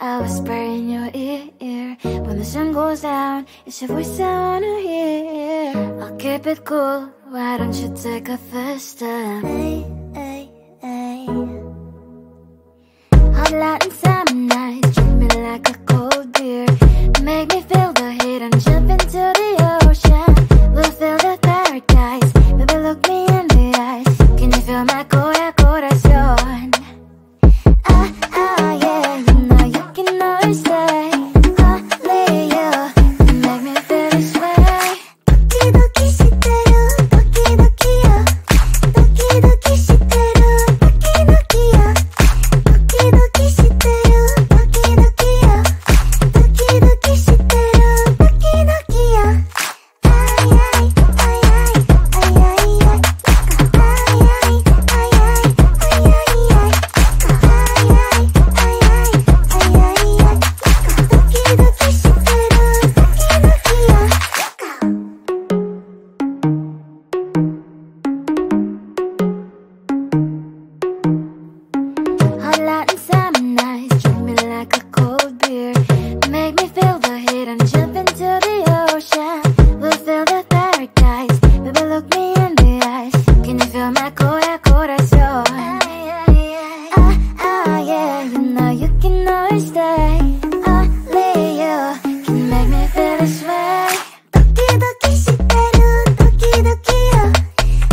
I whisper in your ear. When the sun goes down, it's your voice I wanna hear. I'll keep it cool, why don't you take a first step? Hey, hey, hey. Hot light and summer nights, treat me like a cold beer. Make me feel the heat and jump into the ocean. We'll feel the paradise, baby look me in the eyes. Can you feel my corazón? Yeah, you know you can always stay. Only you can make me feel this way. Doki doki shiteru, doki doki yo. Doki doki shiteru, doki doki yo. Doki doki shiteru, doki doki yo. Doki doki shiteru, doki doki yo. Ay ay ay ay ay ay ay. Ay ay ay ay ay ay ay. Hot light and summer nights, treat me like a cold beer. Make me feel the heat and jump into the ocean. We'll feel the paradise, baby look me in the eyes. Can you feel my corazón? Yeah, you know you can always stay. Only you can make me feel this way. Doki doki shiteru, doki doki yo.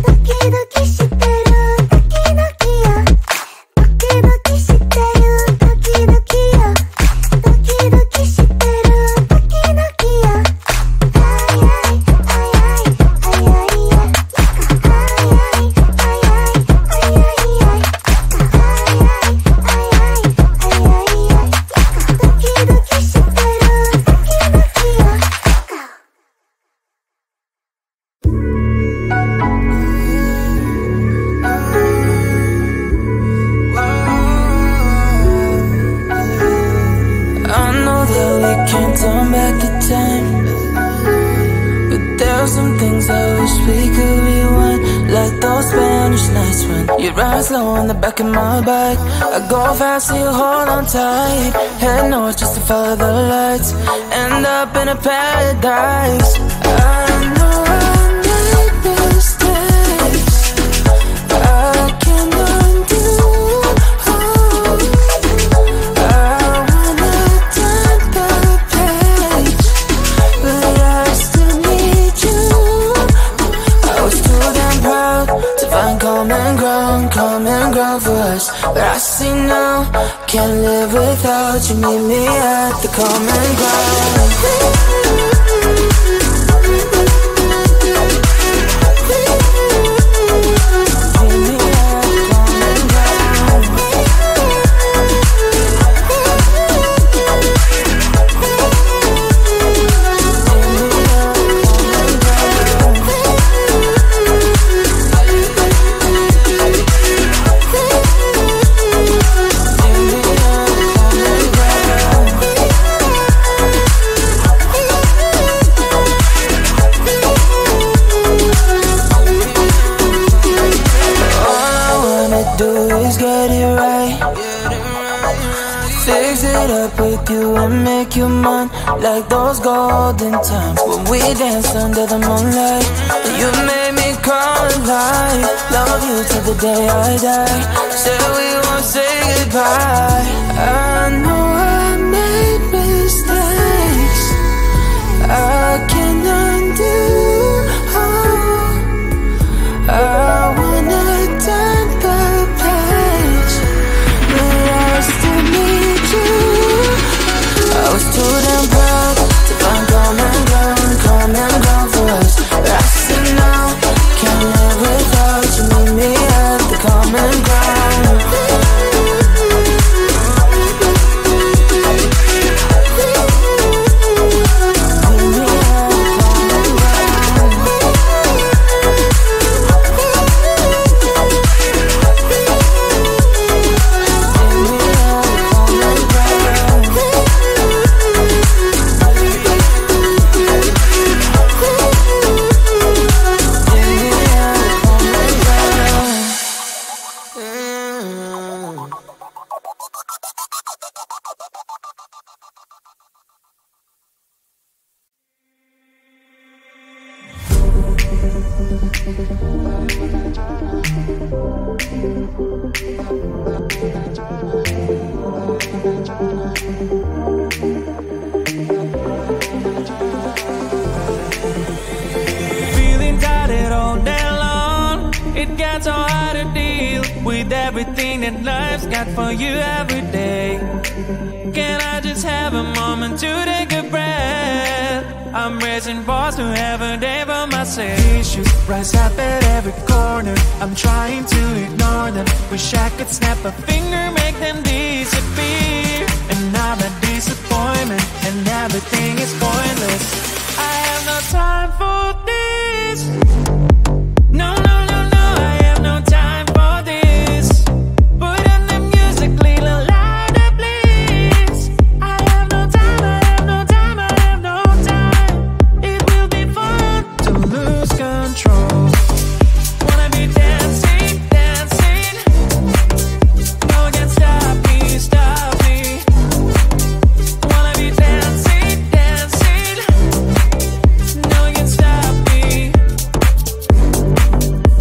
Doki doki shiteru, doki doki yo. Doki doki shiteru, doki doki yo. Doki doki shiteru, doki doki yo. Ay ay ay ay ay ay ay. Ay ay ay ay ay ay ay. I know that we can't turn back the time, but there are some things I wish we could rewind. Like those Spanish nights when you ride slow on the back of my bike. I go fast so you hold on tight. Head north just to follow the lights. End up in a paradise. I know I made mistakes I can undo. Common ground for us, but I see now, can't live without you. Meet me at the common ground. Make you mine like those golden times when we danced under the moonlight. You made me come alive. Love you till the day I die. Said we won't say goodbye. I know I made mistakes I can undo. I wanna turn the page, but I still need you. I was too damn proud to find common ground for us. But I see now, can't live without you. Meet me at the common ground. Meet me at Feeling tired all day long, it gets so hard to deal with everything that life's got for you every day. Can I just have a moment to take a breath? I'm raising balls to have a day for myself. Issues rise up at every corner, I'm trying to ignore them. Wish I could snap a finger, make them disappear. And now the disappointment and everything is pointless. I have no time for this. No, no, no, no, I have no time for this. Put on the music, little louder, please. I have no time, I have no time, I have no time. It will be fun to lose control. Wanna be dancing, dancing. No one can stop me, stop me. Wanna be dancing, dancing. No one can stop me.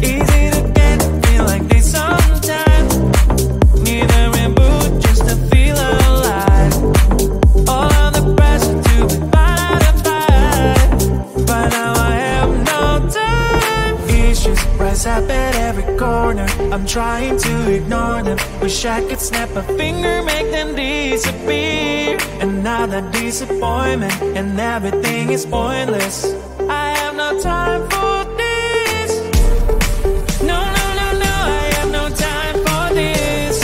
Easy to get, feel like this sometimes. Need a reboot just to feel alive. All of the pressure to be modified, but now I have no time. Issues rise up at every corner, I'm trying to ignore them. Wish I could snap a finger, make them disappear. And now the disappointment and everything is pointless. I have no time for this. No, no, no, no, I have no time for this.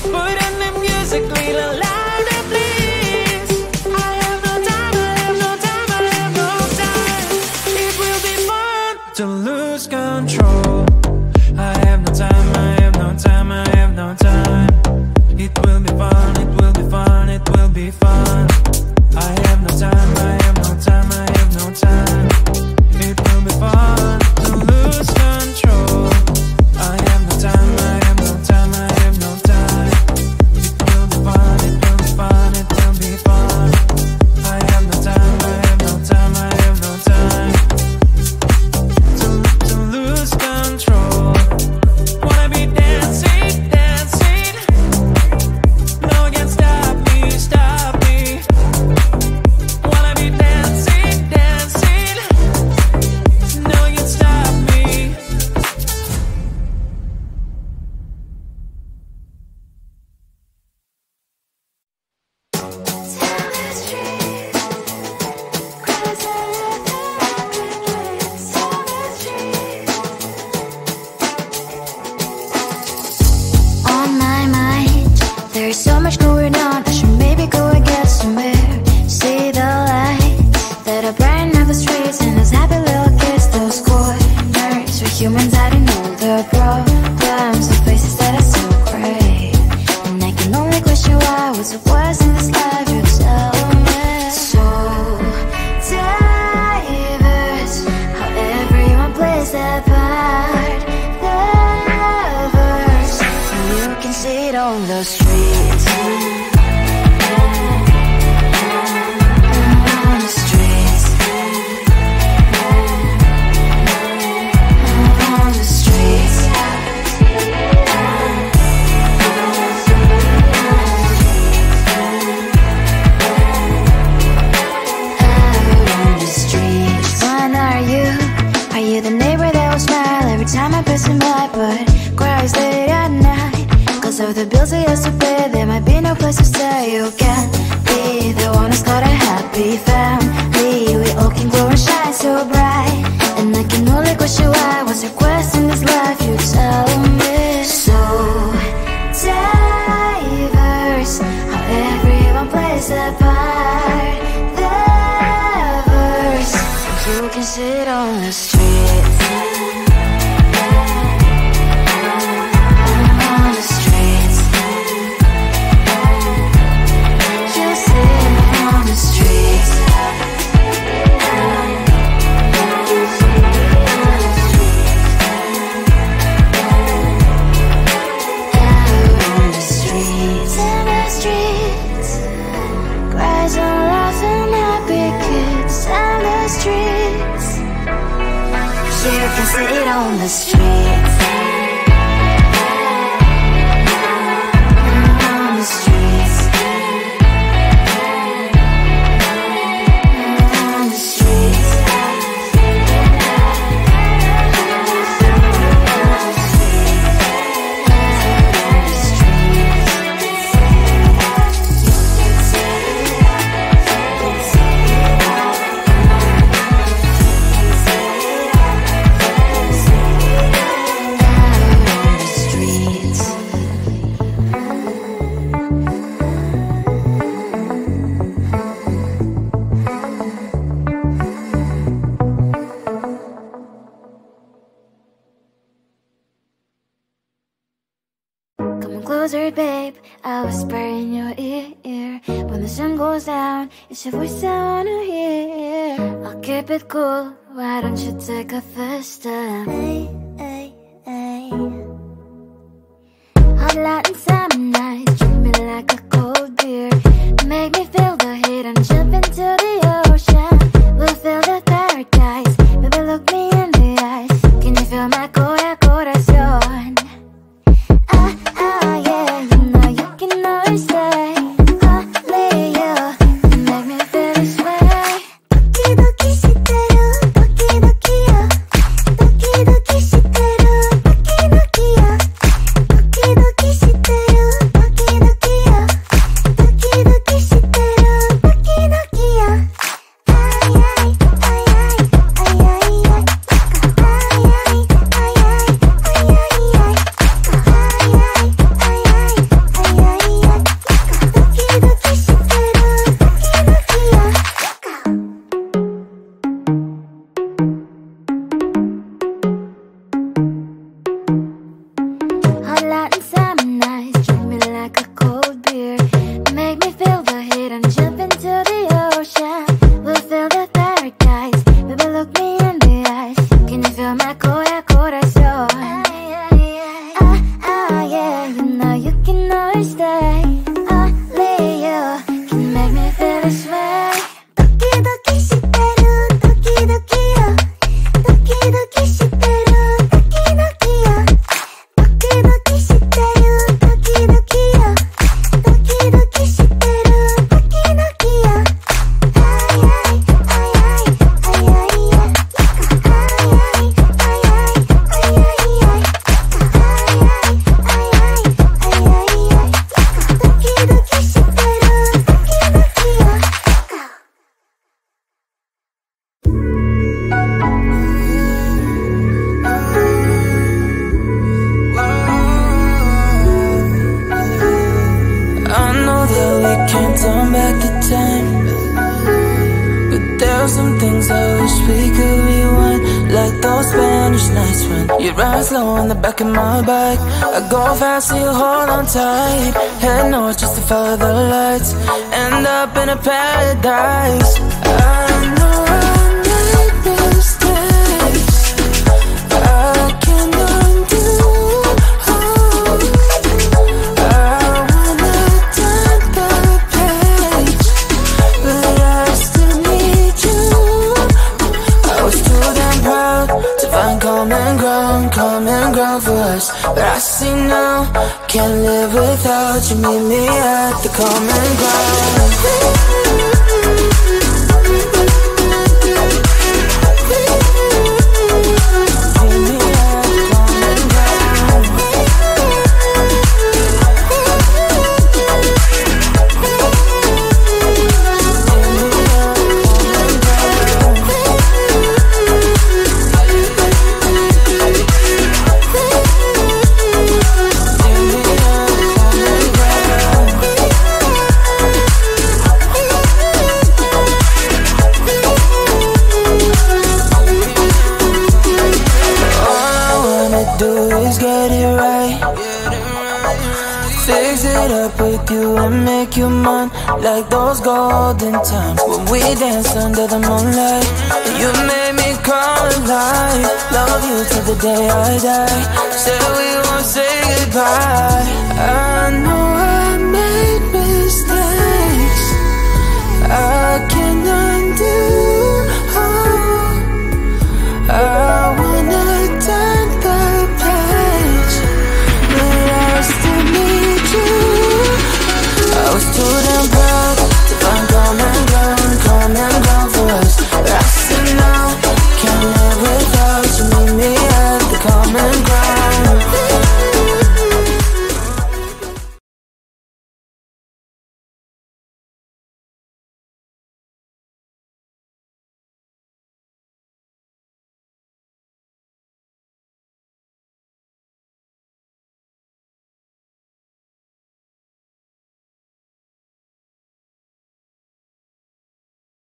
Put on the music, little louder, please. I have no time, I have no time, I have no time. It will be fun to lose control. I have no time, I have no time, I have no time. It will be fun, it will be fun, it will be fun. I have no time, I have no time, I have no time. It will be fun to lose control. I have no time, I have no time, I have no time. It will be fun, it will be fun, it will be fun. I have no time, I have no time, I have no time. To lose control. Wanna be dancing, dancing. No one can stop me, stop me. Wanna be dancing, dancing. No one can stop me. On my mind, there's so much going on. I should maybe go and get somewhere. See the lights that are brighten up the streets, and those happy little kids, those corners where humans hiding all their problems, the faces that are so gray. And I can only question why was it worse in this life. You tell me. So diverse, how everyone plays their part. Lovers, you can see it on the streets. On the streets. On the streets. Out on the streets. When are you? Are you the neighbor that will smile every time I pass him by, but cries late at night? Cause of the bills I used to pay, there might be no place to stay. You can't be the one who's got a happy family. We all can grow and shine so bright, and I can only question why was there quest in this life. You tell me. So diverse, how everyone plays their part. Lovers, you can sit on the streets. On the streets. You sit on the streets. Out on the streets. In the streets. Cries and laughs and happy kids. On the streets. wish you could sit on the streets. On the streets. On the streets. Closer, babe, I whisper in your ear. When the sun goes down, it's your voice I wanna hear. I'll keep it cool, why don't you take a first step? Hey, hey, hey. Hot light and summer nights, treat me like a cold beer. Make me feel the heat and jump into the ocean. We'll feel the paradise, baby, look me in the eyes. Can you feel my corazón? Yeah, you know you can always stay. I'll lay you and make me feel this way. 도끼도끼 시대로 도끼도끼야. 도끼도끼 시대로 도끼도끼야. 도끼도끼 시대로 도끼도끼야. 도끼도끼 시대로 도끼도끼야. 아야이 아야이 아야이 아야이 so you hold on tight. Head north just to follow the lights. End up in a paradise. I know I made mistakes. I can undo. I wanna turn the page, but I still need you. I was too damn proud to find common ground for us. But I see now, can't live without you. Meet me at the common ground. Make you mine like those golden times when we danced under the moonlight. You made me come alive. Love you till the day I die. Said we won't say goodbye. I know I made mistakes. I can undo.